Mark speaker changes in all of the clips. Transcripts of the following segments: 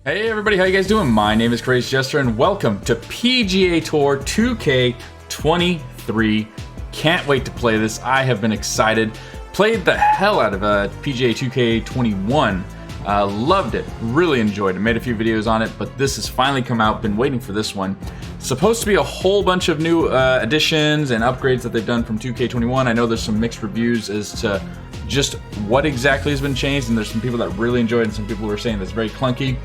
Speaker 1: Hey everybody, how you guys doing? My name is Crazy Jester and welcome to PGA Tour 2K23. Can't wait to play this. I have been excited. Played the hell out of PGA 2K21. Loved it. Really enjoyed it. Made a few videos on it, but this has finally come out. Been waiting for this one. Supposed to be a whole bunch of new additions and upgrades that they've done from 2K21. I know there's some mixed reviews as to just what exactly has been changed, and there's some people that really enjoyed it and some people who are saying that's very clunky.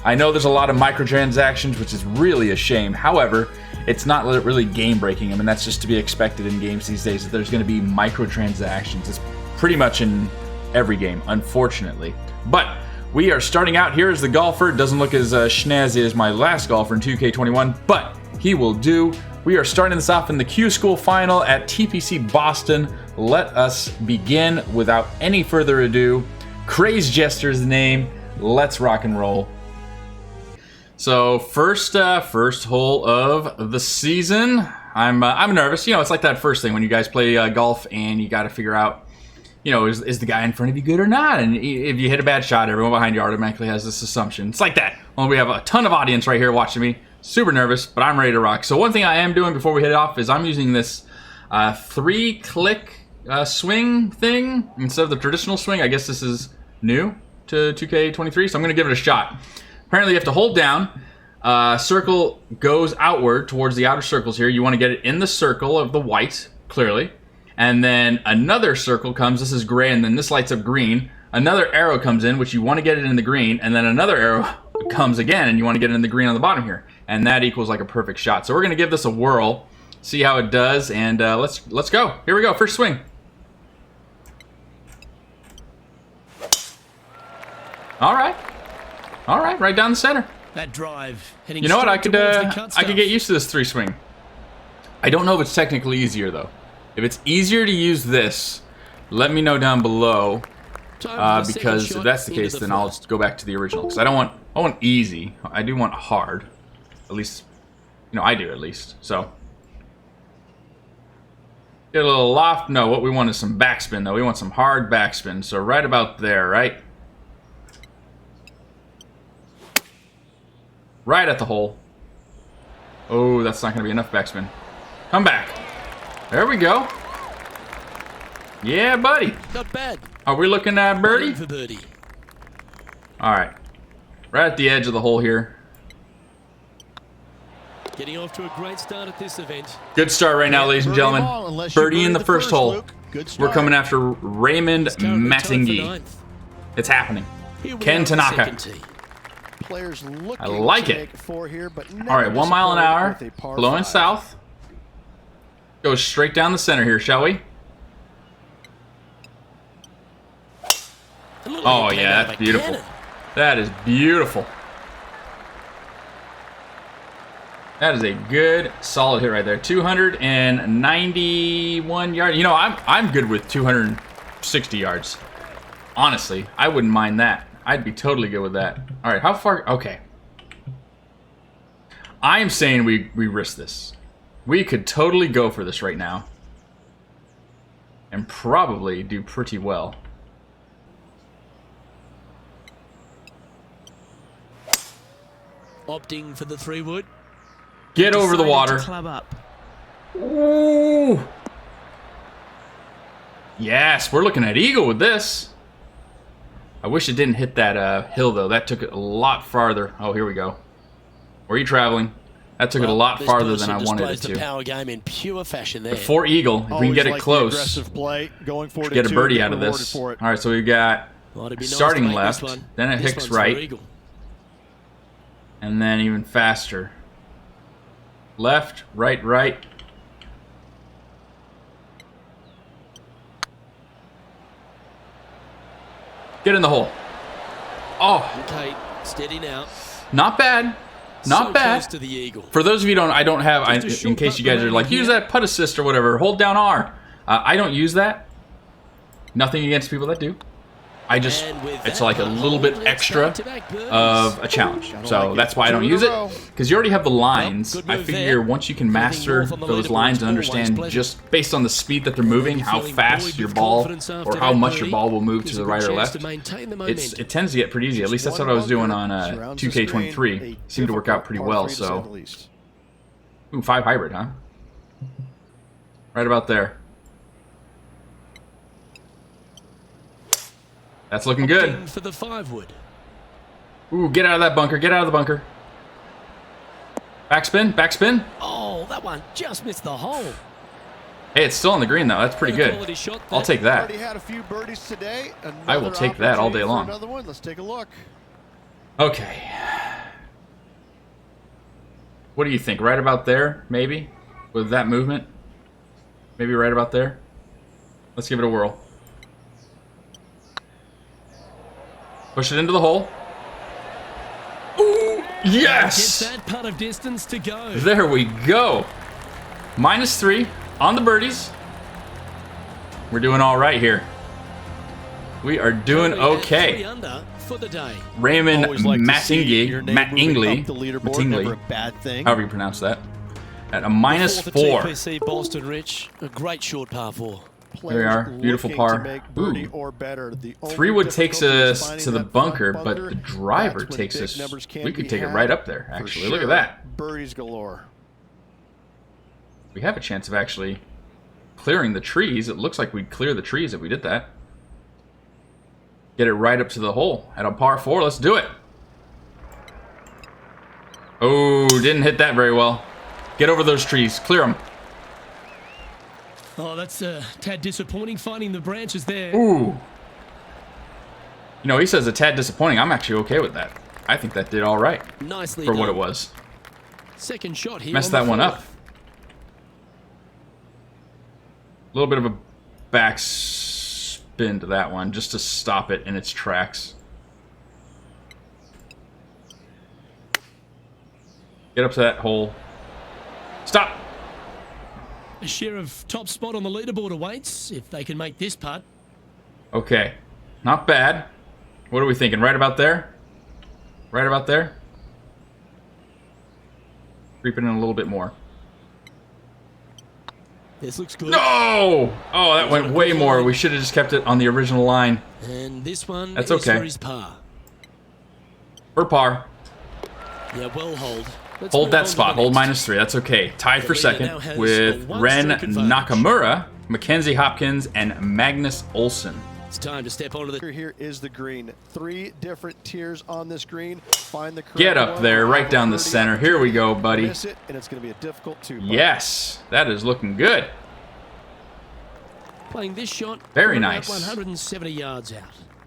Speaker 1: I know there's a lot of microtransactions, which is really a shame. However, it's not really game-breaking. I mean, that's just to be expected in games these days, that there's going to be microtransactions. It's pretty much in every game, unfortunately. But we are starting out here as the golfer. Doesn't look as snazzy as my last golfer in 2K21, but he will do. We are starting this off in the Q School Final at TPC Boston. Let us begin without any further ado. Crazy Jester is the name. Let's rock and roll. So first hole of the season. I'm nervous. You know, it's like that first thing when you guys play golf and you got to figure out, you know, is the guy in front of you good or not? And if you hit a bad shot, everyone behind you automatically has this assumption. It's like that. Well, we have a ton of audience right here watching me. Super nervous, but I'm ready to rock. So one thing I am doing before we hit it off is I'm using this 3-click swing thing instead of the traditional swing. I guess this is new to 2K23, so I'm going to give it a shot. Apparently you have to hold down, circle goes outward towards the outer circles here. You want to get it in the circle of the white, clearly. And then another circle comes, this is gray, and then this lights up green. Another arrow comes in, which you want to get it in the green, and then another arrow comes again, and you want to get it in the green on the bottom here. And that equals like a perfect shot. So we're going to give this a whirl, see how it does, and let's go. Here we go, first swing. All right. All right, right down the center.
Speaker 2: That drive heading.
Speaker 1: You know what? I could get used to this 3-swing. I don't know if it's technically easier though. If it's easier to use this, let me know down below. Because if that's the case, then I'll just go back to the original. Because I want easy. I do want hard. At least, you know, I do at least. So get a little loft. No, what we want is some backspin though. We want some hard backspin. So right about there, right? Right at the hole. Oh, that's not going to be enough backspin. Come back. There we go. Yeah, buddy.
Speaker 2: Not bad.
Speaker 1: Are we looking at birdie?
Speaker 2: For birdie.
Speaker 1: All right. Right at the edge of the hole here.
Speaker 2: Getting off to a great start at this event.
Speaker 1: Good start right now, ladies and gentlemen. Birdie in the first hole. We're coming after Raymond Mattingi. It's happening. Ken Tanaka. I like it. All right, 1 mile an hour, blowing south. Goes straight down the center here, shall we? Oh yeah, that's beautiful. That is beautiful. That is a good, solid hit right there. 291 yards. You know, I'm good with 260 yards. Honestly, I wouldn't mind that. I'd be totally good with that. All right, how far? Okay. I am saying we risk this. We could totally go for this right now. And probably do pretty well.
Speaker 2: Opting for the 3-wood.
Speaker 1: Get over the water.
Speaker 2: Club up.
Speaker 1: Ooh. Yes, we're looking at eagle with this. I wish it didn't hit that hill, though. That took it a lot farther. Oh, here we go. Where are you traveling? That took it a lot farther than I wanted it to.
Speaker 2: Power game in pure fashion there.
Speaker 1: Before eagle, if we can get it close, get a birdie out of this. All right, so we've got starting left, then it hits right, and then even faster. Left, right, right. Get in the hole. Oh.
Speaker 2: Okay, steady now.
Speaker 1: Not bad. Not bad.
Speaker 2: To the eagle.
Speaker 1: For those of you I don't have, in case you guys are like, use that putt assist or whatever, hold down R. I don't use that. Nothing against people that do. it's like a little bit extra of a challenge. So that's why I don't use it, because you already have the lines. I figure once you can master those lines and understand just based on the speed that they're moving, how fast your ball or how much your ball will move to the right or left, it tends to get pretty easy. At least that's what I was doing on 2K23. Seemed to work out pretty well. So, ooh, 5 hybrid, huh? Right about there. That's looking good.
Speaker 2: For the 5-wood.
Speaker 1: Ooh, get out of that bunker. Get out of the bunker. Backspin. Backspin.
Speaker 2: Oh, that one just missed the hole.
Speaker 1: Hey, it's still on the green, though. That's pretty good. I'll take that.
Speaker 3: Already had a few birdies today.
Speaker 1: I will take that all day long.
Speaker 3: Another one. Let's take a look.
Speaker 1: Okay. What do you think? Right about there, maybe? With that movement? Maybe right about there? Let's give it a whirl. Push it into the hole. Ooh, yes!
Speaker 2: Gets that putt of distance to go.
Speaker 1: There we go. -3 on the birdies. We're doing all right here. We are doing okay.
Speaker 2: 3 under for the day.
Speaker 1: Raymond Mattingly,
Speaker 3: Thing.
Speaker 1: however you pronounce that, at a -4.
Speaker 2: TPC Boston Rich, a great short par 4.
Speaker 1: There we are, beautiful par. Ooh. 3-wood takes us to the bunker, but the driver takes us. We could take it right up there, actually. Look at that.
Speaker 3: Birdies galore.
Speaker 1: We have a chance of actually clearing the trees. It looks like we'd clear the trees if we did that. Get it right up to the hole at a par 4. Let's do it. Oh, didn't hit that very well. Get over those trees. Clear them.
Speaker 2: Oh, that's a tad disappointing, finding the branches there.
Speaker 1: Ooh. You know, he says a tad disappointing. I'm actually okay with that. I think that did all right.
Speaker 2: Nicely
Speaker 1: for
Speaker 2: done.
Speaker 1: what it was.
Speaker 2: Second shot here.
Speaker 1: Messed that one up. A little bit of a back spin to that one, just to stop it in its tracks. Get up to that hole. Stop!
Speaker 2: A share of top spot on the leaderboard awaits if they can make this putt.
Speaker 1: Okay. Not bad. What are we thinking? Right about there? Right about there? Creeping in a little bit more.
Speaker 2: This looks good.
Speaker 1: No! Oh, that went way more. We should have just kept it on the original line.
Speaker 2: And this one
Speaker 1: That's
Speaker 2: is
Speaker 1: okay.
Speaker 2: for his par.
Speaker 1: For par.
Speaker 2: Yeah, well hold. Let's
Speaker 1: Hold
Speaker 2: move
Speaker 1: that
Speaker 2: on to
Speaker 1: spot.
Speaker 2: the
Speaker 1: Hold
Speaker 2: next.
Speaker 1: -3. That's okay. Tied for
Speaker 2: leader
Speaker 1: second
Speaker 2: now has
Speaker 1: with
Speaker 2: a
Speaker 1: Ren
Speaker 2: one-stroke advantage.
Speaker 1: Nakamura, Mackenzie Hopkins, and Magnus Olsen.
Speaker 2: It's time to step onto the...
Speaker 3: Here is the green. 3 different tiers on this green. Find the correct
Speaker 1: Get up
Speaker 3: one.
Speaker 1: there, right down the center. Here we go, buddy.
Speaker 3: Miss it, and it's going to be a difficult 2.
Speaker 1: Yes, that is looking good.
Speaker 2: Playing this shot.
Speaker 1: Very
Speaker 2: from about
Speaker 1: nice.
Speaker 2: 170 yards out.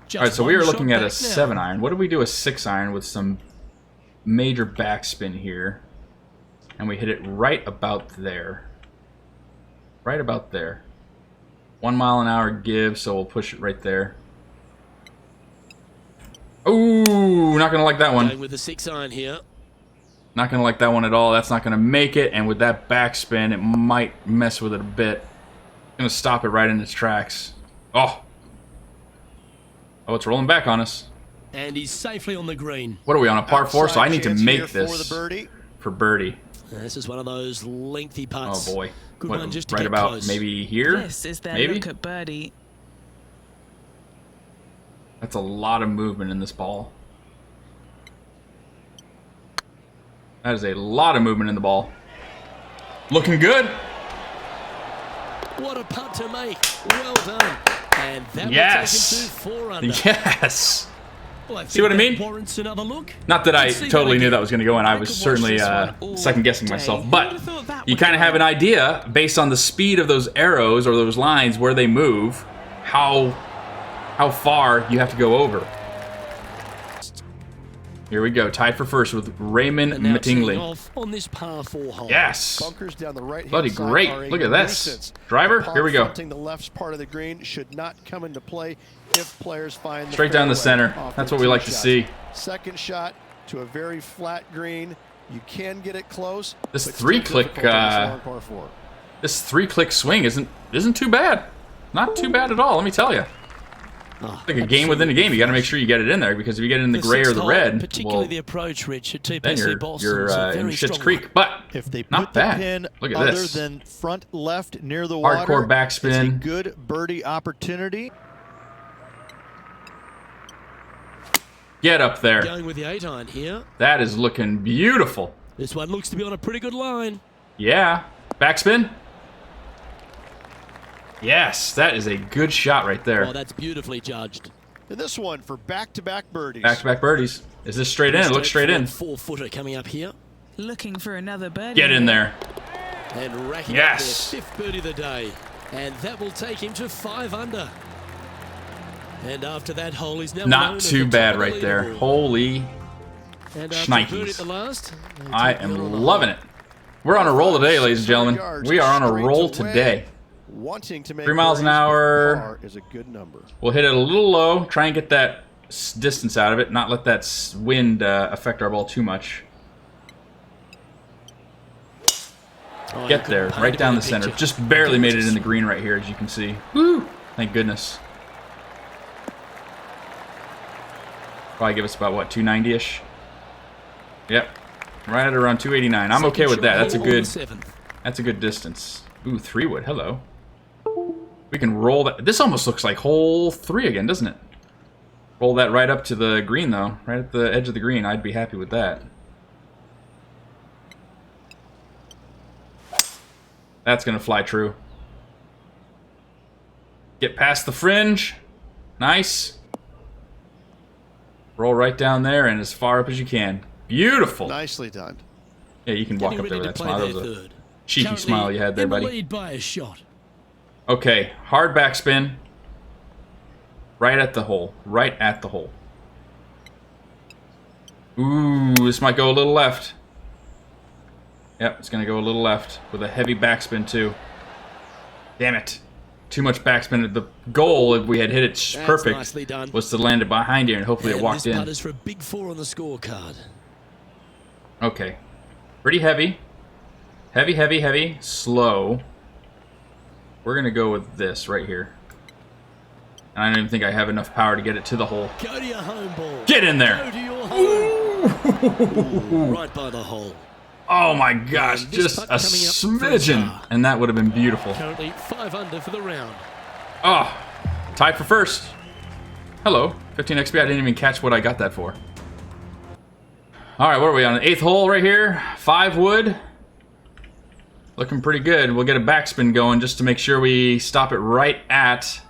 Speaker 2: Just
Speaker 1: All right, so we
Speaker 2: one
Speaker 1: are looking
Speaker 2: shot
Speaker 1: at a
Speaker 2: back now.
Speaker 1: 7-iron. What do we do a 6-iron with some major backspin here? And we hit it right about there. Right about there. 1 mile an hour give, so we'll push it right there. Ooh, not gonna like that
Speaker 2: Going
Speaker 1: one.
Speaker 2: with the 6-iron here.
Speaker 1: Not gonna like that one at all. That's not gonna make it, and with that backspin, it might mess with it a bit. Gonna stop it right in its tracks. Oh, it's rolling back on us.
Speaker 2: And he's safely on the green.
Speaker 1: What are we on, a par 4? So I need to
Speaker 3: Outside chance here
Speaker 1: make
Speaker 3: for
Speaker 1: this
Speaker 3: the birdie.
Speaker 1: for birdie.
Speaker 2: This is one of those lengthy
Speaker 1: Oh
Speaker 2: putts.
Speaker 1: boy.
Speaker 2: Good
Speaker 1: What,
Speaker 2: one just to
Speaker 1: right
Speaker 2: get
Speaker 1: about
Speaker 2: close.
Speaker 1: maybe here?
Speaker 4: This is their
Speaker 1: Maybe?
Speaker 4: look at birdie.
Speaker 1: That's a lot of movement in this ball. That is a lot of movement in the ball. Looking good.
Speaker 2: What a putt to make. Well done. And that
Speaker 1: Yes.
Speaker 2: will take him to 4 under.
Speaker 1: Yes.
Speaker 2: Well, I
Speaker 1: See what I
Speaker 2: think
Speaker 1: mean?
Speaker 2: that warrants another look.
Speaker 1: Not that I
Speaker 2: Let's see
Speaker 1: totally
Speaker 2: that
Speaker 1: knew
Speaker 2: again.
Speaker 1: that was going to go in. I
Speaker 4: I
Speaker 1: was
Speaker 4: could watch
Speaker 1: certainly
Speaker 4: this one all
Speaker 1: second-guessing
Speaker 4: day.
Speaker 1: myself.
Speaker 4: Who
Speaker 1: But
Speaker 4: would've thought that
Speaker 1: you
Speaker 4: would
Speaker 1: kind of
Speaker 4: go
Speaker 1: have an idea, based on the speed of those arrows or those lines, where they move, how far you have to go over. Here we go. Tied for first with Raymond
Speaker 2: And now teeing
Speaker 1: Mattingly.
Speaker 2: off on this par 4 hole.
Speaker 1: Yes.
Speaker 3: Bunkers down the right
Speaker 1: Bloody
Speaker 3: side
Speaker 1: great.
Speaker 3: are a
Speaker 1: Look at this.
Speaker 3: nuisance.
Speaker 1: Driver,
Speaker 3: The
Speaker 1: here we go.
Speaker 3: fronting the left part of the green should not come into play if players find the
Speaker 1: Straight down the
Speaker 3: fairway
Speaker 1: center.
Speaker 3: off
Speaker 1: That's
Speaker 3: their
Speaker 1: what we
Speaker 3: tee
Speaker 1: like to
Speaker 3: shots.
Speaker 1: see.
Speaker 3: Second shot to a very flat green. You can get it close.
Speaker 1: This
Speaker 3: but still
Speaker 1: 3-click,
Speaker 3: difficult on this long par 4.
Speaker 1: This 3-click swing isn't too bad. Not too bad at all, let me tell you.
Speaker 2: Oh,
Speaker 1: It's like a game within a game. You got to make sure you get it in there, because if you get it in the gray or the red,
Speaker 2: particularly
Speaker 1: well,
Speaker 2: the approach, Rich, at
Speaker 1: then you're in Schitt's Creek. But
Speaker 3: If they
Speaker 1: not
Speaker 3: put the
Speaker 1: bad.
Speaker 3: pin
Speaker 1: Look at
Speaker 3: other
Speaker 1: this.
Speaker 3: than front left near the water,
Speaker 1: Hardcore backspin.
Speaker 3: it's a good birdie opportunity.
Speaker 1: Get up there.
Speaker 2: Going with the 8-iron here.
Speaker 1: That is looking beautiful.
Speaker 2: This one looks to be on a pretty good line.
Speaker 1: Yeah. Backspin. Yes, that is a good shot right there.
Speaker 2: Oh, that's beautifully judged.
Speaker 3: And this one for back-to-back birdies.
Speaker 1: Back-to-back birdies. Is this straight in? It looks straight in.
Speaker 2: 4-footer coming up here.
Speaker 4: Looking for another birdie.
Speaker 1: Get in there.
Speaker 2: And racking
Speaker 1: Yes.
Speaker 2: up their 5th birdie of the day. And that will take him to 5 under. And after that hole, he's now known
Speaker 1: Not
Speaker 2: as
Speaker 1: too
Speaker 2: the
Speaker 1: bad
Speaker 2: top of the
Speaker 1: right there.
Speaker 2: leaderboard.
Speaker 1: Holy
Speaker 2: And after a birdie at
Speaker 1: shnikes.
Speaker 2: the last,
Speaker 1: I am loving it. We're on a roll today, ladies and gentlemen. We are on a roll today.
Speaker 3: Wanting to make
Speaker 1: 3 miles an
Speaker 3: birdies, but
Speaker 1: hour.
Speaker 3: par is a good number.
Speaker 1: We'll hit it a little low. Try and get that distance out of it. Not let that wind affect our ball too much.
Speaker 2: Oh,
Speaker 1: Get there, right down the center. Just barely made it in the green right here, as you can see. Woo! Thank goodness. Probably give us about, what, 290-ish? Yep. Right at around 289. I'm okay with that. That's a good distance. Ooh, 3-wood. Hello. We can roll that. This almost looks like hole 3 again, doesn't it? Roll that right up to the green, though. Right at the edge of the green. I'd be happy with that. That's going to fly true. Get past the fringe. Nice. Roll right down there and as far up as you can. Beautiful.
Speaker 3: Nicely done.
Speaker 1: Yeah, you can walk up there with that smile. That was a
Speaker 2: third.
Speaker 1: cheeky
Speaker 2: Currently
Speaker 1: smile you had there,
Speaker 2: in the
Speaker 1: buddy.
Speaker 2: lead by a shot.
Speaker 1: Okay, hard backspin. Right at the hole. Right at the hole. Ooh, this might go a little left. Yep, it's going to go a little left with a heavy backspin, too. Damn it. Too much backspin. The goal, if we had hit it perfect,
Speaker 2: nicely done.
Speaker 1: was to land it behind here, and hopefully it walked
Speaker 2: this
Speaker 1: in.
Speaker 2: putt is for a big 4 on the scorecard.
Speaker 1: Okay. Pretty heavy. Heavy, heavy, heavy. Slow. We're going to go with this right here. I don't even think I have enough power to get it to the hole.
Speaker 2: Go to your home ball.
Speaker 1: Get in there.
Speaker 2: Go to your home. Ooh, right by the hole.
Speaker 1: Oh my gosh,
Speaker 2: And this
Speaker 1: just
Speaker 2: putt
Speaker 1: a
Speaker 2: coming up for a
Speaker 1: smidgen.
Speaker 2: par.
Speaker 1: And that would have been beautiful.
Speaker 2: Currently 5 under for the round.
Speaker 1: Oh, tied for first. Hello, 15 XP. I didn't even catch what I got that for. All right, what are we on? 8th hole right here. 5 wood. Looking pretty good. We'll get a backspin going just to make sure we stop it right at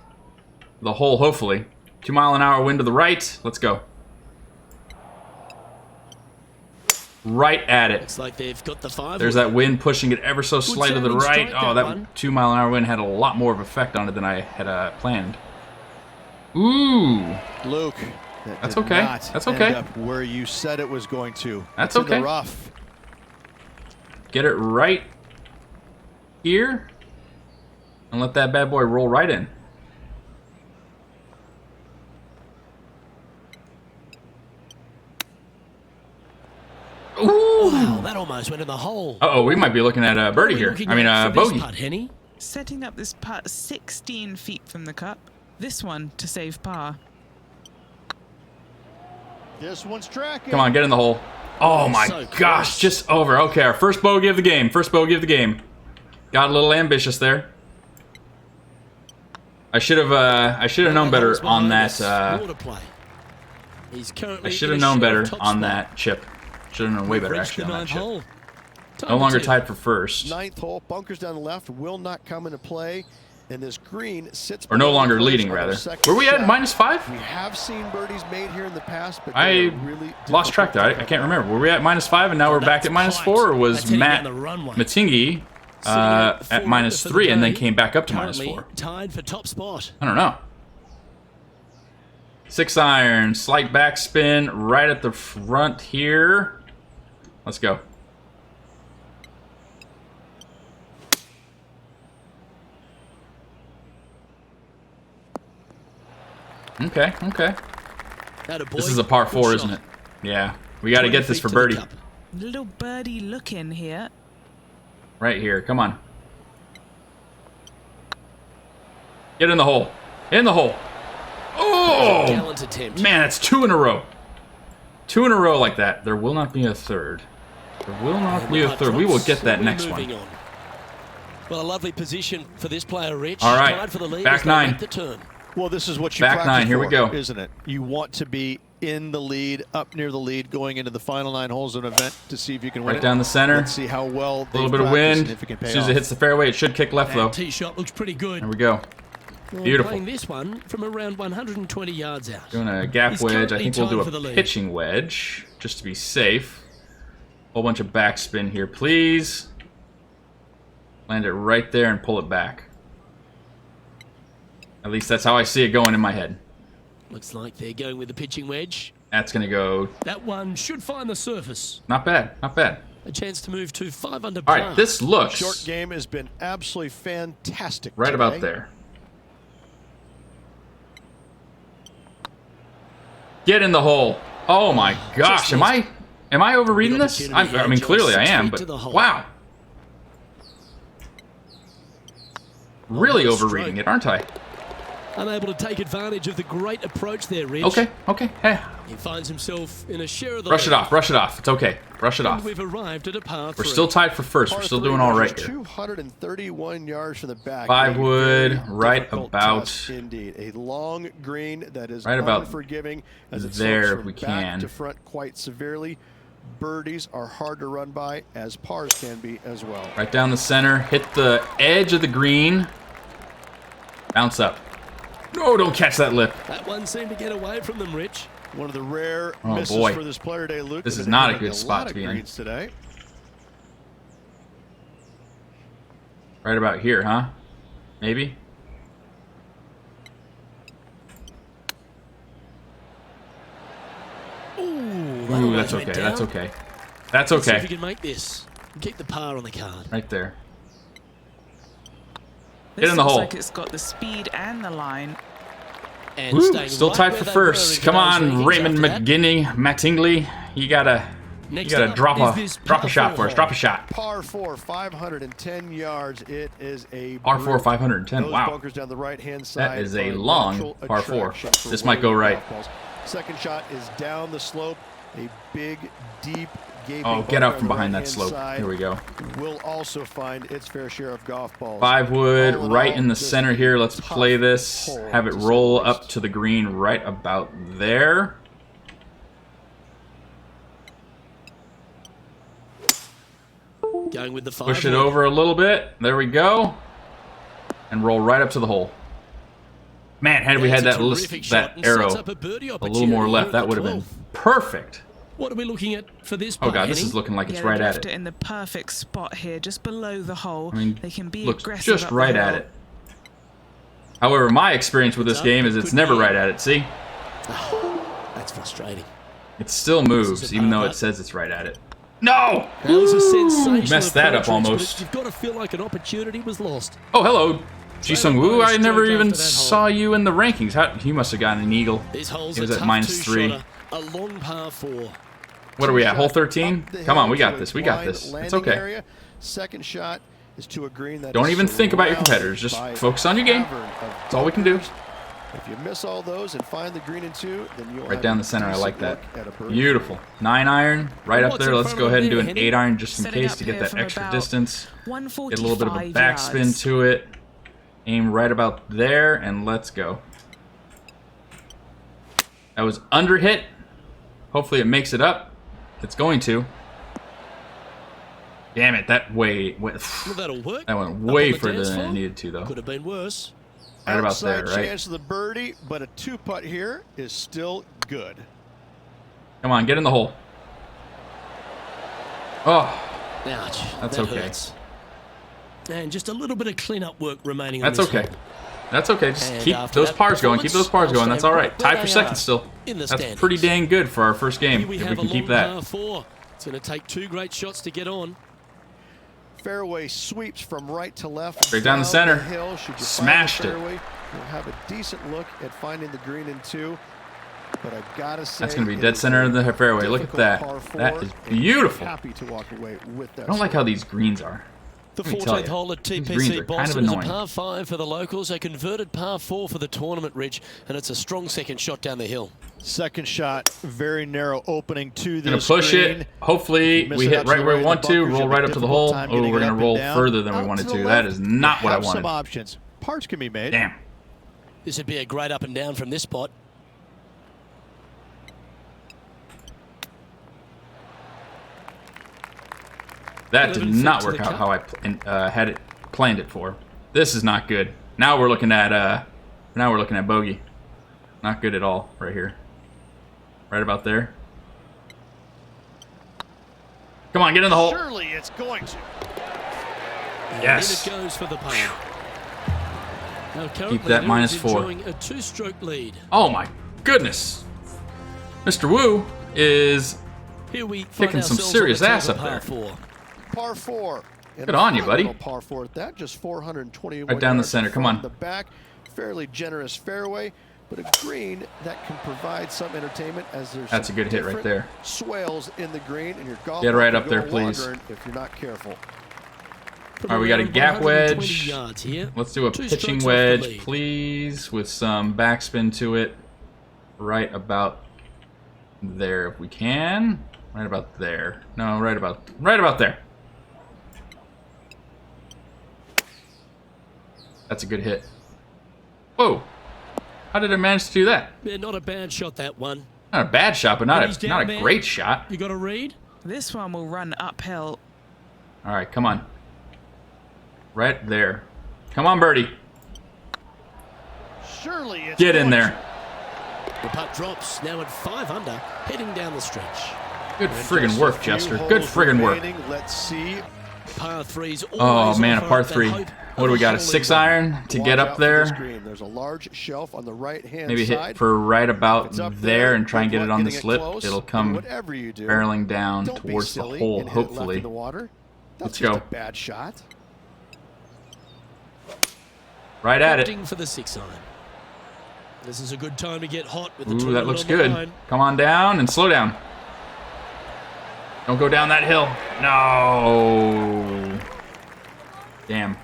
Speaker 1: the hole, hopefully. 2 mile an hour wind to the right. Let's go. Right at it.
Speaker 2: Looks like they've got the 5.
Speaker 1: There's that wind pushing it ever so slight to the
Speaker 2: sounding
Speaker 1: right.
Speaker 2: strike,
Speaker 1: Oh,
Speaker 2: that
Speaker 1: that
Speaker 2: one.
Speaker 1: 2 mile an hour wind had a lot more of effect on it than I had planned. Ooh.
Speaker 3: Luke,
Speaker 1: That's
Speaker 3: did
Speaker 1: okay.
Speaker 3: not
Speaker 1: That's okay.
Speaker 3: end up where you said it was going to.
Speaker 1: That's
Speaker 3: It's in
Speaker 1: okay.
Speaker 3: the rough.
Speaker 1: Get it right here. And let that bad boy roll right in. Ooh.
Speaker 2: Wow, that almost went in the hole.
Speaker 1: Uh-oh, we might be looking at a birdie
Speaker 2: What are we
Speaker 1: here.
Speaker 2: looking
Speaker 1: I mean,
Speaker 2: at for this
Speaker 1: bogey.
Speaker 2: putt, Henny?
Speaker 4: Setting up this putt 16 feet from the cup. This one to save par.
Speaker 3: This one's tracking.
Speaker 1: Come on, get in the hole. Oh my
Speaker 2: so
Speaker 1: gosh,
Speaker 2: close.
Speaker 1: just over. Okay, our first bogey of the game. First bogey of the game. Got a little ambitious there. I should have known better on that.
Speaker 2: Water play. He's currently
Speaker 1: I should
Speaker 2: in
Speaker 1: have
Speaker 2: a
Speaker 1: known
Speaker 2: share of
Speaker 1: better
Speaker 2: top
Speaker 1: on
Speaker 2: spot.
Speaker 1: that chip. Should have known way better
Speaker 2: Reached
Speaker 1: actually
Speaker 2: the
Speaker 1: on that
Speaker 2: 9th
Speaker 1: chip.
Speaker 2: hole. Time
Speaker 1: No
Speaker 2: to
Speaker 1: longer
Speaker 2: tee.
Speaker 1: tied for first.
Speaker 3: 9th hole, bunkers down the left, will not come into play. And this green sits
Speaker 1: Or no
Speaker 3: below the
Speaker 1: longer
Speaker 3: crease
Speaker 1: leading,
Speaker 3: on our
Speaker 1: rather.
Speaker 3: second
Speaker 1: Were we at
Speaker 3: shot.
Speaker 1: -5?
Speaker 3: We have seen birdies made here in the past, but
Speaker 1: I
Speaker 3: they are really
Speaker 1: lost track there. I can't remember. Were we at -5 and now we're back at -4? Or was
Speaker 2: That's heading
Speaker 1: Matt
Speaker 2: down the runway.
Speaker 1: Matingi
Speaker 2: Sitting at
Speaker 1: at
Speaker 2: 4 under for
Speaker 1: -3
Speaker 2: the
Speaker 1: and then
Speaker 2: day.
Speaker 1: came back up to
Speaker 2: Currently
Speaker 1: -4?
Speaker 2: tied for top spot.
Speaker 1: I don't know. 6 iron, slight backspin right at the front here. Let's go. Okay, okay.
Speaker 2: Atta boy.
Speaker 1: This is a par
Speaker 2: Good
Speaker 1: 4,
Speaker 2: shot.
Speaker 1: isn't it? Yeah. We got to
Speaker 2: 20
Speaker 1: get this
Speaker 2: feet
Speaker 1: for
Speaker 2: to the
Speaker 1: birdie.
Speaker 2: cup.
Speaker 4: Little birdie look in here.
Speaker 1: Right here. Come on. Get in the hole. In the hole. Oh,
Speaker 2: Gallant attempt.
Speaker 1: man, that's 2 in a row. 2 in a row like that. There will not be a third. There will not be a third. We will get that next one.
Speaker 2: On. Well, a lovely position for this player, Rich.
Speaker 1: All right,
Speaker 2: Tied for the lead
Speaker 1: back
Speaker 2: as they
Speaker 1: 9.
Speaker 2: make the turn.
Speaker 3: Well, this is what you
Speaker 1: Back
Speaker 3: practice
Speaker 1: 9, here we
Speaker 3: for,
Speaker 1: go.
Speaker 3: isn't it? You want to be in the lead, up near the lead, going into the final 9 holes of an event to see if you can win
Speaker 1: Right
Speaker 3: it.
Speaker 1: down the center.
Speaker 3: Let's see how well
Speaker 1: A little bit of wind. As soon as it hits the fairway, it should kick left, though.
Speaker 2: That tee shot looks pretty good.
Speaker 1: There we go.
Speaker 2: And
Speaker 1: Beautiful.
Speaker 2: Playing this one from around 120 yards out.
Speaker 1: Doing a gap
Speaker 2: He's
Speaker 1: wedge. I
Speaker 2: currently
Speaker 1: think we'll do
Speaker 2: tied for the
Speaker 1: a
Speaker 2: lead.
Speaker 1: pitching wedge, just to be safe. Whole bunch of backspin here, please. Land it right there and pull it back. At least that's how I see it going in my head.
Speaker 2: Looks like they're going with the pitching wedge.
Speaker 1: That's going to go...
Speaker 2: That one should find the surface.
Speaker 1: Not bad, not bad.
Speaker 2: A chance to move to 5 under
Speaker 1: All
Speaker 2: par.
Speaker 1: right, this looks
Speaker 3: Short game has been absolutely fantastic
Speaker 1: right
Speaker 3: today.
Speaker 1: about there. Get in the hole. Oh my gosh, am I overreading this? I mean, clearly I am, but wow. Really overreading it, aren't I?
Speaker 2: Unable to take advantage of the great approach there, Rich.
Speaker 1: Okay, okay. Hey,
Speaker 2: He finds himself in a share of the
Speaker 1: brush it
Speaker 2: lead.
Speaker 1: off, brush it off. It's okay. Brush it
Speaker 2: And
Speaker 1: off.
Speaker 2: we've arrived at a par 3.
Speaker 1: We're still tied for first. We're
Speaker 3: Par
Speaker 1: still
Speaker 3: 3
Speaker 1: doing all right
Speaker 3: measures
Speaker 1: here.
Speaker 3: 231 yards from the back.
Speaker 1: 5
Speaker 3: A
Speaker 1: wood,
Speaker 3: very
Speaker 1: right
Speaker 3: difficult
Speaker 1: about
Speaker 3: test indeed. A long green that is
Speaker 1: right about
Speaker 3: unforgiving as it
Speaker 1: there
Speaker 3: slopes
Speaker 1: if
Speaker 3: from
Speaker 1: we
Speaker 3: back
Speaker 1: can.
Speaker 3: to front quite severely. Birdies are hard to run by, as pars can be as well.
Speaker 1: Right down the center. Hit the edge of the green. Bounce up. No, don't catch that lip.
Speaker 2: That one seemed to get away from them, Rich.
Speaker 3: One of the rare
Speaker 1: Oh,
Speaker 3: misses
Speaker 1: boy.
Speaker 3: for this player today, Luke.
Speaker 1: This
Speaker 3: They've
Speaker 1: is
Speaker 3: been
Speaker 1: not a
Speaker 3: hitting
Speaker 1: good spot
Speaker 3: lot
Speaker 1: to
Speaker 3: of
Speaker 1: be in.
Speaker 3: greens today.
Speaker 1: Right about here, huh? Maybe? Ooh, that's okay. That's okay. That's
Speaker 2: See if you
Speaker 1: okay.
Speaker 2: can make this. And keep the par on the card.
Speaker 1: Right there.
Speaker 4: This
Speaker 1: in the
Speaker 4: looks
Speaker 1: hole.
Speaker 4: like it's got the speed and the line.
Speaker 2: And
Speaker 1: Woo,
Speaker 2: staying
Speaker 1: still
Speaker 2: right
Speaker 1: tied
Speaker 2: where
Speaker 1: for
Speaker 2: they
Speaker 1: first.
Speaker 2: were
Speaker 1: Come
Speaker 2: in today's
Speaker 1: on,
Speaker 2: rankings
Speaker 1: Raymond
Speaker 2: after that.
Speaker 1: Mattingly. You gotta
Speaker 2: Next
Speaker 1: up, drop
Speaker 2: is this
Speaker 1: a
Speaker 2: par
Speaker 1: shot
Speaker 2: 4
Speaker 1: for us.
Speaker 2: hole.
Speaker 1: Drop a shot.
Speaker 3: Par 4, 510 yards. It is a
Speaker 1: R4,
Speaker 3: brute.
Speaker 1: 510.
Speaker 3: Those
Speaker 1: Wow.
Speaker 3: bunkers down the right-hand side.
Speaker 1: is a
Speaker 3: are
Speaker 1: long
Speaker 3: natural
Speaker 1: par 4.
Speaker 3: attraction for
Speaker 1: This might go
Speaker 3: winning
Speaker 1: right.
Speaker 3: golf balls. Second shot is down the slope. A big, deep, gaping
Speaker 1: Oh, get
Speaker 3: bunker
Speaker 1: out
Speaker 3: on
Speaker 1: from
Speaker 3: the
Speaker 1: behind that
Speaker 3: right-hand
Speaker 1: slope.
Speaker 3: side
Speaker 1: Here we go.
Speaker 3: will also find its fair share of golf balls.
Speaker 1: 5 wood,
Speaker 3: All
Speaker 1: right
Speaker 3: all,
Speaker 1: in the
Speaker 3: just
Speaker 1: center
Speaker 3: a
Speaker 1: here. Let's
Speaker 3: tough
Speaker 1: play this.
Speaker 3: hole
Speaker 1: Have it
Speaker 3: to say
Speaker 1: roll
Speaker 3: the least.
Speaker 1: up to the green right about there.
Speaker 2: Going with the 5
Speaker 1: Push it
Speaker 2: wood.
Speaker 1: over a little bit. There we go. And roll right up to the hole. Man, had we had
Speaker 2: That's
Speaker 1: that
Speaker 2: a terrific shot
Speaker 1: that
Speaker 2: and
Speaker 1: arrow
Speaker 2: sets up a birdie
Speaker 1: a little more
Speaker 2: opportunity
Speaker 1: left,
Speaker 2: here
Speaker 1: that
Speaker 2: at
Speaker 1: would
Speaker 2: the
Speaker 1: have been
Speaker 2: 12th.
Speaker 1: perfect.
Speaker 2: What are we looking at for this
Speaker 1: Oh
Speaker 2: play,
Speaker 1: god, this
Speaker 2: Henning?
Speaker 1: is looking like it's
Speaker 4: Yeah,
Speaker 1: right
Speaker 4: they've
Speaker 1: at
Speaker 4: left
Speaker 1: it.
Speaker 4: it in the perfect spot here, just below the hole.
Speaker 1: I mean,
Speaker 4: they can be
Speaker 1: looks
Speaker 4: aggressive
Speaker 1: just
Speaker 4: up the
Speaker 1: right at
Speaker 4: hill.
Speaker 1: it. However, my experience with this game is it's never right at it. See?
Speaker 2: That's frustrating.
Speaker 1: It still moves, even though it says it's right at it. No!
Speaker 2: That was a sensational
Speaker 1: Messed that up
Speaker 2: approach, Rich,
Speaker 1: almost.
Speaker 2: but You've got to feel like an opportunity was lost.
Speaker 1: Oh, hello, Ji-Sung Woo. I never
Speaker 2: Straight
Speaker 1: even
Speaker 2: after that hole.
Speaker 1: saw you in the rankings. He must have gotten an eagle.
Speaker 2: This hole's
Speaker 1: He was
Speaker 2: a
Speaker 1: at
Speaker 2: tough
Speaker 1: -3.
Speaker 2: two-shotter, a long par 4.
Speaker 1: What are we at? Hole 13?
Speaker 3: Up the
Speaker 1: Come on,
Speaker 3: hill
Speaker 1: we got
Speaker 3: to a
Speaker 1: this. We got
Speaker 3: blind
Speaker 1: this. It's
Speaker 3: landing
Speaker 1: okay.
Speaker 3: area. Second shot is to a green that
Speaker 1: Don't
Speaker 3: is
Speaker 1: even think about your
Speaker 3: surrounded
Speaker 1: competitors. Just
Speaker 3: by
Speaker 1: focus on your
Speaker 3: a
Speaker 1: game.
Speaker 3: cavern of
Speaker 1: That's all we can do.
Speaker 3: bunkers. If you miss all those and find the green in 2, then you'll
Speaker 1: Right
Speaker 3: have
Speaker 1: down
Speaker 3: a
Speaker 1: the center. I
Speaker 3: decent
Speaker 1: like that.
Speaker 3: look at a birdie.
Speaker 1: Beautiful. 9 iron, right up
Speaker 2: What's
Speaker 1: there.
Speaker 2: in
Speaker 1: Let's
Speaker 2: front
Speaker 1: go
Speaker 2: of
Speaker 1: ahead and do
Speaker 2: there,
Speaker 1: an
Speaker 2: Henning?
Speaker 1: 8 iron just in
Speaker 4: Setting
Speaker 1: case
Speaker 4: up
Speaker 1: to get
Speaker 4: here
Speaker 1: that
Speaker 4: from
Speaker 1: extra
Speaker 4: about
Speaker 1: distance.
Speaker 4: 145
Speaker 1: Get a little bit of a backspin
Speaker 4: yards.
Speaker 1: to it. Aim right about there, and let's go. That was under hit. Hopefully it makes it up. It's going to. Damn it, that went
Speaker 2: Well, that'll work.
Speaker 1: way
Speaker 2: Up on the
Speaker 1: further
Speaker 2: dance
Speaker 1: than it
Speaker 2: floor.
Speaker 1: needed to, though.
Speaker 2: Could have been worse.
Speaker 1: Right about
Speaker 3: Outside
Speaker 1: there, right?
Speaker 3: chance of the birdie, but a 2-putt here is still good.
Speaker 1: Come on, get in the hole. Oh,
Speaker 2: Ouch.
Speaker 1: That's
Speaker 2: that
Speaker 1: okay.
Speaker 2: hurts. And just a little bit of clean-up work remaining on
Speaker 1: that's
Speaker 2: this
Speaker 1: okay.
Speaker 2: hole.
Speaker 1: That's okay. Just
Speaker 2: And
Speaker 1: keep
Speaker 2: after
Speaker 1: those
Speaker 2: that
Speaker 1: pars going. Keep those pars
Speaker 2: performance,
Speaker 1: going. That's
Speaker 2: I'll
Speaker 1: all
Speaker 2: stay
Speaker 1: right.
Speaker 2: right
Speaker 1: Tied
Speaker 2: where
Speaker 1: for
Speaker 2: they
Speaker 1: second
Speaker 2: are
Speaker 1: still.
Speaker 2: in the
Speaker 1: That's
Speaker 2: standings.
Speaker 1: pretty dang good for our first game.
Speaker 2: Here we
Speaker 1: If we
Speaker 2: have
Speaker 1: can
Speaker 2: a
Speaker 1: keep
Speaker 2: long
Speaker 1: that.
Speaker 2: par 4. It's going to take 2 great shots to get on.
Speaker 3: Fairway sweeps from right to left.
Speaker 1: Straight down the center.
Speaker 3: Hill. Should you
Speaker 1: Smashed
Speaker 3: find
Speaker 1: it.
Speaker 3: the fairway, you'll have a decent look at finding the green in 2. But I gotta say,
Speaker 1: That's going to be
Speaker 3: it
Speaker 1: dead
Speaker 3: is
Speaker 1: center
Speaker 3: a
Speaker 1: of the fairway. Look at
Speaker 3: difficult
Speaker 1: that.
Speaker 3: par 4,
Speaker 1: That is
Speaker 3: and you're
Speaker 1: beautiful.
Speaker 3: Happy to walk away with that.
Speaker 1: I don't like how these greens are.
Speaker 2: The
Speaker 1: Let me tell
Speaker 2: 14th
Speaker 1: ya,
Speaker 2: hole at
Speaker 1: these greens
Speaker 2: TPC
Speaker 1: are kind of
Speaker 2: Boston is a
Speaker 1: annoying.
Speaker 2: par 5 for the locals. A converted par 4 for the tournament, Rich, and it's a strong second shot down the hill.
Speaker 3: Second shot, very narrow opening to
Speaker 1: Gonna
Speaker 3: this
Speaker 1: push
Speaker 3: green.
Speaker 1: it. Hopefully we hit right where we want to. Roll right up to the hole. Oh, we're gonna roll further than we wanted to. That is not what I wanted.
Speaker 3: Some options. Parts can be made.
Speaker 1: Damn.
Speaker 2: This would be a great up and down from this spot.
Speaker 1: That did not work out how I had it planned it for. This is not good. Now we're looking at bogey. Not good at all right here. Right about there. Come on, get in the hole.
Speaker 3: Surely it's going to.
Speaker 1: Yes.
Speaker 2: And in it goes for the par. Now
Speaker 1: Keep that
Speaker 2: Lewis
Speaker 1: -4.
Speaker 2: enjoying a 2-stroke lead.
Speaker 1: Oh my goodness. Mr. Wu is
Speaker 2: Here we
Speaker 1: kicking some serious ass up there.
Speaker 3: Par 4. And
Speaker 1: Good
Speaker 3: a
Speaker 1: on you,
Speaker 3: fine
Speaker 1: buddy.
Speaker 3: little Par 4 at that, just 421
Speaker 1: Right down the
Speaker 3: yards
Speaker 1: center, come
Speaker 3: from
Speaker 1: on.
Speaker 3: The back, fairly generous fairway, but a green that can provide some entertainment as there's
Speaker 1: That's a good hit right there.
Speaker 3: Swales in the green, and your golf
Speaker 1: Get right
Speaker 3: can
Speaker 1: up there,
Speaker 3: go
Speaker 1: please.
Speaker 3: wandering if you're not careful.
Speaker 1: All right, we got a gap wedge.
Speaker 2: Yards here.
Speaker 1: Let's do a
Speaker 2: 2
Speaker 1: pitching
Speaker 2: strokes off the
Speaker 1: wedge,
Speaker 2: lead.
Speaker 1: please, with some backspin to it. Right about there, if we can. Right about there. No, right about there. That's a good hit. Whoa! How did I manage to do that?
Speaker 2: Yeah, not a bad shot, that one.
Speaker 1: Not a bad shot, but not
Speaker 2: He's down,
Speaker 1: a
Speaker 2: man.
Speaker 1: great shot.
Speaker 2: You got a read?
Speaker 4: This one will run uphill.
Speaker 1: All right, come on. Right there. Come on, birdie.
Speaker 3: Surely it's
Speaker 1: Get in
Speaker 3: going
Speaker 1: there.
Speaker 2: The putt drops, now at 5 under, heading down the stretch.
Speaker 1: Good
Speaker 3: to.
Speaker 1: friggin'
Speaker 3: Just
Speaker 1: work,
Speaker 3: a few
Speaker 1: Jester.
Speaker 3: holes
Speaker 1: Good friggin' work.
Speaker 3: remaining. Let's see.
Speaker 2: Par 3's
Speaker 1: Oh
Speaker 2: always
Speaker 1: man, a
Speaker 2: offer
Speaker 1: par
Speaker 2: up that
Speaker 1: 3.
Speaker 2: hope
Speaker 1: What
Speaker 2: of
Speaker 1: do we
Speaker 2: a
Speaker 1: got? A
Speaker 2: hole
Speaker 1: 6
Speaker 2: in one.
Speaker 1: iron to
Speaker 3: Watch
Speaker 1: get
Speaker 3: out
Speaker 1: up
Speaker 3: for this
Speaker 1: there.
Speaker 3: green. There's a large shelf on the right-hand
Speaker 1: Maybe
Speaker 3: side.
Speaker 1: hit for right about
Speaker 3: It's up
Speaker 1: there and try and
Speaker 3: good
Speaker 1: get it
Speaker 3: luck
Speaker 1: on the
Speaker 3: getting
Speaker 1: slip.
Speaker 3: close,
Speaker 1: It'll
Speaker 3: and
Speaker 1: come
Speaker 3: whatever you do,
Speaker 1: barreling down
Speaker 3: don't be
Speaker 1: towards the
Speaker 3: silly
Speaker 1: hole,
Speaker 3: and hit it left
Speaker 1: hopefully.
Speaker 3: in the water.
Speaker 1: Let's
Speaker 3: That's just
Speaker 1: go.
Speaker 3: a bad shot.
Speaker 1: Right at it.
Speaker 2: Opting for the 6 iron. This is a good time to get hot with the
Speaker 1: Ooh, that
Speaker 2: tournament
Speaker 1: looks
Speaker 2: on the
Speaker 1: good.
Speaker 2: line.
Speaker 1: Come on down and slow down. Don't go down that hill. No. Damn.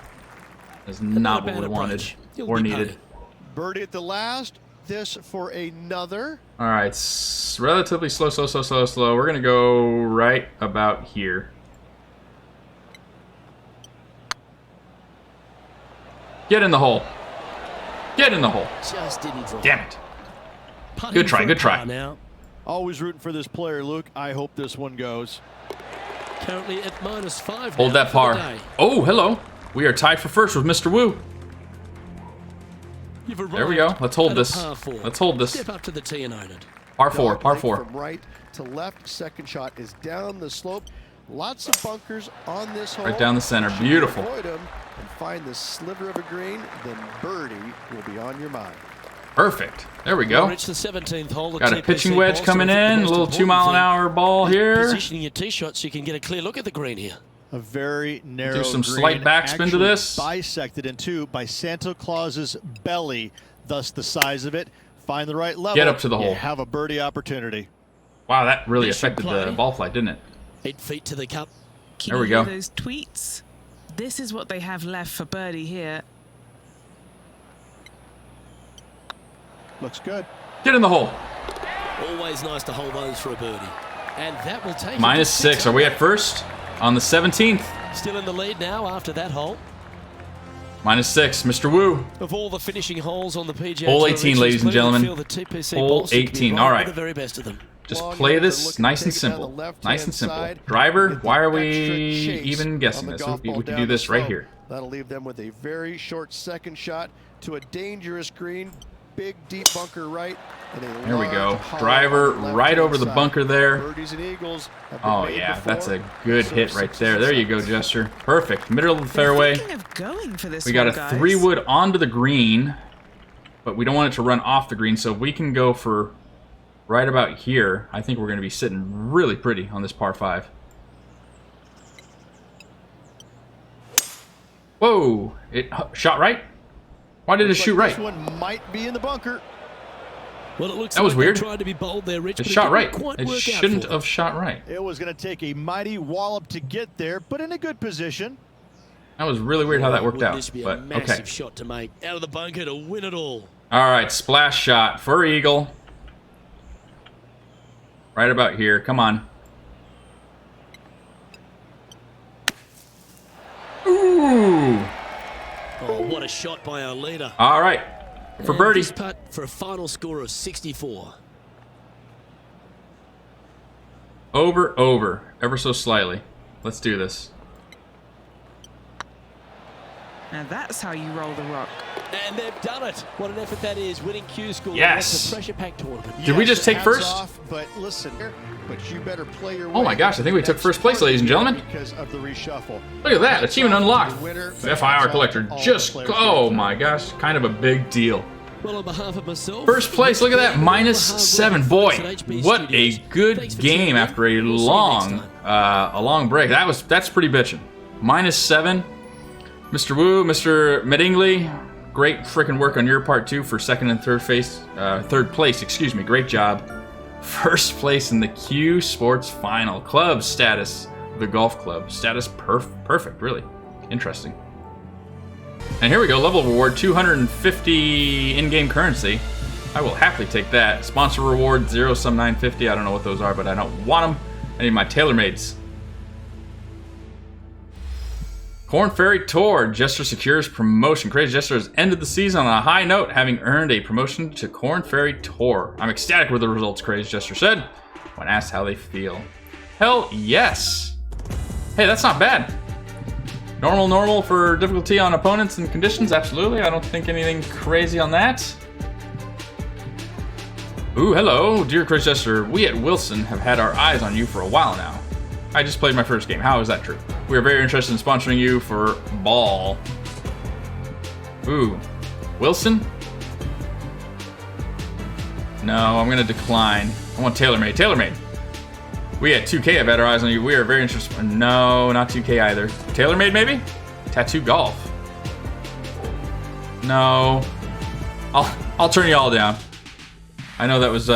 Speaker 1: That's not what
Speaker 2: bad
Speaker 1: we wanted
Speaker 2: approach. You'll
Speaker 1: or
Speaker 2: be
Speaker 1: needed.
Speaker 2: putting.
Speaker 3: Birdie at the last. This for another.
Speaker 1: All right, relatively slow. We're gonna go right about here. Get in the hole. Get in the hole.
Speaker 2: Just didn't draw.
Speaker 1: Damn it.
Speaker 2: Putting
Speaker 1: Good try,
Speaker 2: for a
Speaker 1: good try.
Speaker 2: par Now,
Speaker 3: Always rooting for this player, Luke. I hope this one goes.
Speaker 2: currently at -5.
Speaker 1: Hold
Speaker 2: now
Speaker 1: that
Speaker 2: for
Speaker 1: par.
Speaker 2: the day.
Speaker 1: Oh, hello. We are tied for first with Mr. Wu.
Speaker 2: You've
Speaker 1: There we go.
Speaker 2: arrived
Speaker 1: Let's hold
Speaker 2: at a
Speaker 1: this.
Speaker 2: par 4.
Speaker 1: Let's hold this.
Speaker 2: Step up to the tee and own it.
Speaker 1: Par 4, par
Speaker 3: Dog leg
Speaker 1: 4.
Speaker 3: From right to left. Second shot is down the slope. Lots of bunkers on this hole.
Speaker 1: Right down the center.
Speaker 3: Should you
Speaker 1: Beautiful.
Speaker 3: avoid 'em and find the sliver of a green, then birdie will be on your mind.
Speaker 1: Perfect. There we go.
Speaker 2: Reach the 17th hole.
Speaker 1: Got a pitching wedge coming in. A little 2-mile-an-hour ball here.
Speaker 2: Positioning your tee shot so you can get a clear look at the green here.
Speaker 3: A very narrow
Speaker 1: some
Speaker 3: green,
Speaker 1: slight backspin to
Speaker 3: actually
Speaker 1: this.
Speaker 3: bisected in two by Santa Claus's belly, thus the size of it. Find the right level.
Speaker 1: Get up to the
Speaker 3: you
Speaker 1: hole.
Speaker 3: have a birdie opportunity.
Speaker 1: Wow, that really
Speaker 2: This should
Speaker 1: affected
Speaker 2: play.
Speaker 1: the ball flight, didn't it?
Speaker 2: 8 feet to the cup.
Speaker 4: Can
Speaker 1: There
Speaker 4: you
Speaker 1: we
Speaker 4: hear
Speaker 1: go.
Speaker 4: those tweets? This is what they have left for birdie here.
Speaker 3: Looks good.
Speaker 1: Get in the hole.
Speaker 2: Always nice to hold those for a birdie. And that will take it to
Speaker 1: -6. Are we at first? On the 17th.
Speaker 2: Still in the lead now after that hole.
Speaker 1: -6. Mr. Wu.
Speaker 2: Of all the finishing holes on the PGA
Speaker 1: Hole
Speaker 2: Tour,
Speaker 1: 18,
Speaker 2: Rich,
Speaker 1: ladies and
Speaker 2: it's clear to
Speaker 1: gentlemen.
Speaker 2: feel the TPC
Speaker 1: Hole
Speaker 2: Boston could be
Speaker 1: 18.
Speaker 2: right
Speaker 1: All
Speaker 2: with
Speaker 1: right.
Speaker 2: the very best of them.
Speaker 1: Just
Speaker 3: Long
Speaker 1: play
Speaker 3: irons are
Speaker 1: this
Speaker 3: looking
Speaker 1: nice
Speaker 3: to
Speaker 1: and
Speaker 3: take it down
Speaker 1: simple.
Speaker 3: the left-hand
Speaker 1: Nice and simple.
Speaker 3: side.
Speaker 1: Driver,
Speaker 3: Get the
Speaker 1: why are
Speaker 3: extra
Speaker 1: we
Speaker 3: chase
Speaker 1: even guessing
Speaker 3: on the
Speaker 1: this?
Speaker 3: golf
Speaker 1: We
Speaker 3: ball
Speaker 1: could
Speaker 3: down
Speaker 1: do
Speaker 3: the
Speaker 1: this right
Speaker 3: slope.
Speaker 1: here.
Speaker 3: That'll leave them with a very short second shot to a dangerous green. Big deep bunker right. And a
Speaker 1: There we
Speaker 3: large
Speaker 1: go.
Speaker 3: hollow
Speaker 1: Driver
Speaker 3: on the
Speaker 1: right
Speaker 3: left-hand
Speaker 1: over the
Speaker 3: side.
Speaker 1: bunker there.
Speaker 3: Birdies and eagles have been
Speaker 1: Oh
Speaker 3: made
Speaker 1: yeah,
Speaker 3: before.
Speaker 1: that's a good
Speaker 3: So
Speaker 1: hit right
Speaker 3: sixes
Speaker 1: there.
Speaker 3: and
Speaker 1: There you go,
Speaker 3: sevens.
Speaker 1: Jester. Perfect. Middle of the
Speaker 4: They're
Speaker 1: fairway.
Speaker 4: thinking of going for this
Speaker 1: We got
Speaker 4: one,
Speaker 1: a
Speaker 4: guys.
Speaker 1: 3-wood onto the green, but we don't want it to run off the green, so if we can go for right about here, I think we're going to be sitting really pretty on this par 5. Whoa! It shot right? Why did it
Speaker 3: Looks
Speaker 1: shoot
Speaker 3: like
Speaker 1: right?
Speaker 3: This one might be in the bunker.
Speaker 2: Well, it looks
Speaker 1: That was
Speaker 2: like they
Speaker 1: weird.
Speaker 2: tried to be bold there, Rich,
Speaker 1: It
Speaker 2: but
Speaker 1: shot
Speaker 2: didn't
Speaker 1: right.
Speaker 2: quite
Speaker 1: It
Speaker 2: work out
Speaker 1: shouldn't
Speaker 2: for them.
Speaker 1: have shot right.
Speaker 3: It was going to take a mighty wallop to get there, but in a good position.
Speaker 1: That was really weird how that worked
Speaker 2: Wouldn't
Speaker 1: out.
Speaker 2: This be
Speaker 1: But
Speaker 2: a massive
Speaker 1: okay.
Speaker 2: shot to make out of the bunker to win it all.
Speaker 1: All right, splash shot for eagle. Right about here. Come on. Ooh.
Speaker 2: Oh, what a shot by our leader.
Speaker 1: All right. For
Speaker 2: And
Speaker 1: birdie.
Speaker 2: this putt for a final score of 64.
Speaker 1: Over. Ever so slightly. Let's do this.
Speaker 4: Now that's how you roll the rock.
Speaker 2: And they've done it. What an effort that is, winning Q School.
Speaker 1: Yes.
Speaker 2: That's a pressure-packed tournament.
Speaker 1: Did we just take
Speaker 3: hats
Speaker 1: first?
Speaker 3: Off, but listen, but you better play your
Speaker 1: Oh my
Speaker 3: way
Speaker 1: gosh, I think we took
Speaker 3: next
Speaker 1: first place,
Speaker 3: part
Speaker 1: ladies and gentlemen.
Speaker 3: Because of the reshuffle.
Speaker 1: Look at that. Achievement unlocked.
Speaker 3: The winner,
Speaker 1: FIR collector.
Speaker 3: all the
Speaker 1: Just,
Speaker 3: players
Speaker 1: oh
Speaker 3: getting
Speaker 1: my gosh. Kind of a big deal.
Speaker 2: Well, on behalf of myself,
Speaker 1: First place, look at that, -7. Boy, what a good game after a long break. That's pretty bitchin'. -7. Mr. Wu, Mr. Medingley, great freaking work on your part too for second and third place. Excuse me, great job. First place in the Q Sports Final. Club status, the golf club status, perfect, really interesting. And here we go, level reward, 250 in-game currency. I will happily take that. Sponsor reward, 0 sum 950. I don't know what those are, but I don't want them. I need my TaylorMades. Korn Ferry Tour, Jester secures promotion. Crazy Jester has ended the season on a high note, having earned a promotion to Korn Ferry Tour. I'm ecstatic with the results, Crazy Jester said, when asked how they feel. Hell yes. Hey, that's not bad. Normal for difficulty on opponents and conditions, absolutely. I don't think anything crazy on that. Ooh, hello, dear Chris Jester. We at Wilson have had our eyes on you for a while now. I just played my first game. How is that true? We are very interested in sponsoring you for ball. Ooh, Wilson? No, I'm gonna decline. I want TaylorMade. TaylorMade. We at 2K have had our eyes on you. We are very interested. No, not 2K either. TaylorMade, maybe? Tattoo Golf. No. I'll turn you all down. I know that was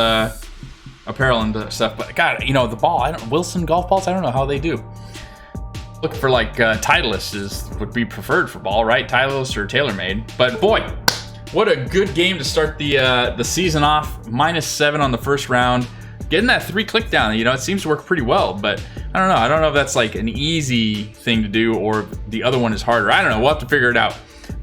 Speaker 1: apparel and stuff, but God, you know the ball. Wilson golf balls. I don't know how they do. Looking for like Titleist would be preferred for ball, right? Titleist or TaylorMade. But boy, what a good game to start the season off. -7 on the first round. Getting that 3-click down, you know, it seems to work pretty well, but I don't know. I don't know if that's like an easy thing to do or the other one is harder. I don't know. We'll have to figure it out.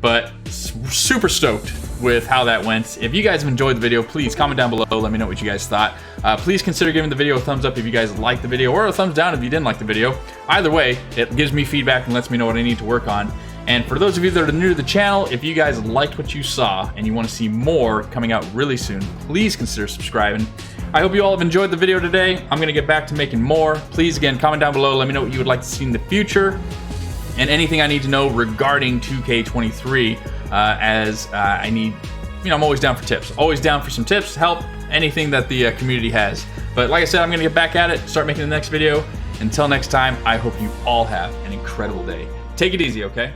Speaker 1: But super stoked with how that went. If you guys have enjoyed the video, please comment down below. Let me know what you guys thought. Please consider giving the video a thumbs up if you guys liked the video, or a thumbs down if you didn't like the video. Either way, it gives me feedback and lets me know what I need to work on. And for those of you that are new to the channel, if you guys liked what you saw and you want to see more coming out really soon, please consider subscribing. I hope you all have enjoyed the video today. I'm going to get back to making more. Please, again, comment down below. Let me know what you would like to see in the future and anything I need to know regarding 2K23 as I need, you know, I'm always down for tips. Always down for some tips, help, anything that the community has. But like I said, I'm going to get back at it, start making the next video. Until next time, I hope you all have an incredible day. Take it easy, okay?